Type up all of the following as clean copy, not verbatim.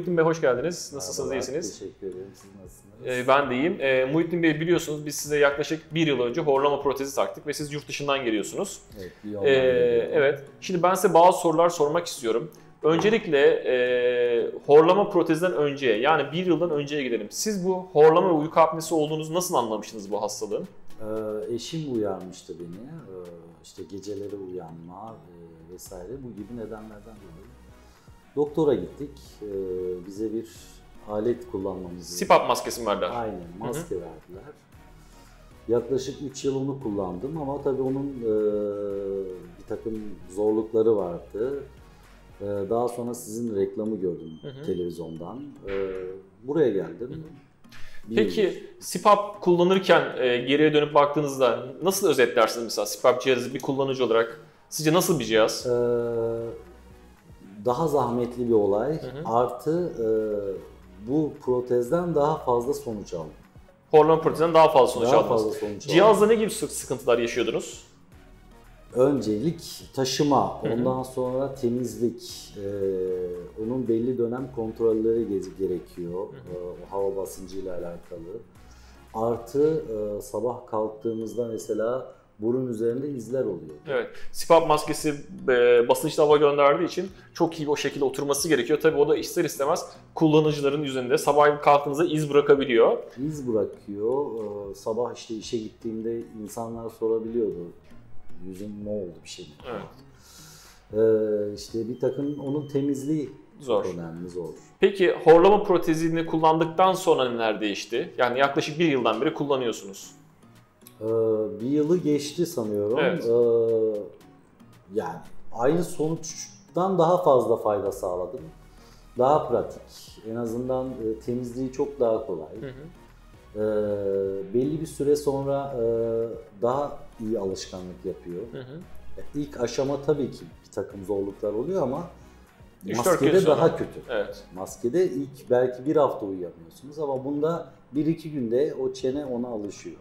Muhittin Bey hoş geldiniz. Nasılsınız, Merhabalar, iyisiniz? teşekkür ederim. Siz nasılsınız? Ben de iyiyim. Muhittin Bey biliyorsunuz biz size yaklaşık 1 yıl önce horlama protezi taktık ve siz yurt dışından geliyorsunuz. Evet, bir Evet. Şimdi ben size bazı sorular sormak istiyorum. Öncelikle horlama protezinden önce, yani 1 yıldan önceye gidelim. Siz bu horlama ve uyku apnesi olduğunuzu nasıl anlamıştınız bu hastalığın? Eşim uyarmıştı beni. İşte geceleri uyanma vesaire bu gibi nedenlerden dolayı. Doktora gittik. Bize bir alet kullanmamızı... CPAP maskesi mi verdiler? Aynen, maske verdiler. Yaklaşık 3 yıl onu kullandım ama tabii onun bir takım zorlukları vardı. Daha sonra sizin reklamı gördüm televizyondan. Buraya geldim. Peki CPAP kullanırken geriye dönüp baktığınızda nasıl özetlersiniz mesela CPAP cihazı bir kullanıcı olarak? Sizce nasıl bir cihaz? Daha zahmetli bir olay. Artı bu protezden daha fazla sonuç aldım. Horlama protezinden daha fazla sonuç aldınız. Cihazda ne gibi sıkıntılar yaşıyordunuz? Öncelik taşıma, ondan sonra temizlik, onun belli dönem kontrolleri gerekiyor, hava basıncıyla alakalı. Artı sabah kalktığımızda mesela burun üzerinde izler oluyor. Evet, CPAP maskesi basınçlı hava gönderdiği için çok iyi o şekilde oturması gerekiyor. Tabii o da ister istemez kullanıcıların yüzünde sabah kalktığınızda iz bırakabiliyor. İz bırakıyor. Sabah işte işe gittiğimde insanlar sorabiliyordu. Yüzün ne oldu bir şey mi? Evet. İşte bir takım onun temizliği zor. Önemli, zor. Peki horlama protezini kullandıktan sonra neler değişti? Yani yaklaşık 1 yıldan beri kullanıyorsunuz. Bir yılı geçti sanıyorum. Evet. Yani aynı sonuçtan daha fazla fayda sağladım. Daha pratik. En azından temizliği çok daha kolay. Belli bir süre sonra daha iyi alışkanlık yapıyor. İlk aşama tabii ki bir takım zorluklar oluyor ama maskede daha kötü. Evet. Maskede ilk belki bir hafta uyuyamıyorsunuz ama bunda 1-2 günde o çene ona alışıyor.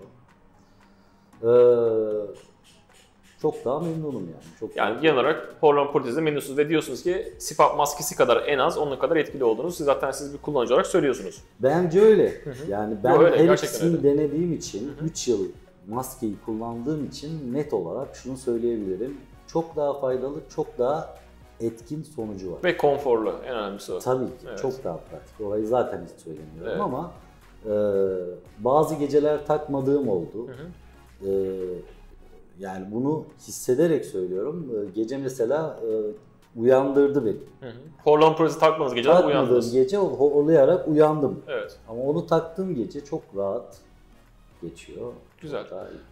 Çok daha memnunum yani. Yani genel olarak horlama protezinde memnunsunuz ve diyorsunuz ki CPAP maskesi kadar en az onun kadar etkili olduğunu zaten siz bir kullanıcı olarak söylüyorsunuz. Bence öyle. Yani ben öyle, her ikisini denediğim için, 3 yıl maskeyi kullandığım için net olarak şunu söyleyebilirim. Çok daha faydalı, çok daha etkin sonucu var. Ve konforlu, en önemlisi o. Tabii ki, çok daha pratik. Orayı zaten hiç söylemiyorum ama bazı geceler takmadığım oldu. Yani bunu hissederek söylüyorum. Gece mesela uyandırdı beni. Horlama protezi takmadığınız geceler uyandınız. Takmadığım gece horlayarak uyandım. Evet. Ama onu taktığım gece çok rahat geçiyor. Güzel.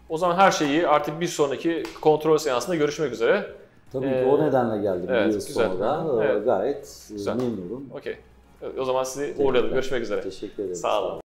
O zaman her şeyi artık bir sonraki kontrol seansında görüşmek üzere. Tabii ki o nedenle geldim bir yıl sonra. Gayet memnunum. Okey. O zaman sizi uğurlayalım. Görüşmek üzere. Teşekkür ederim. Sağ olun.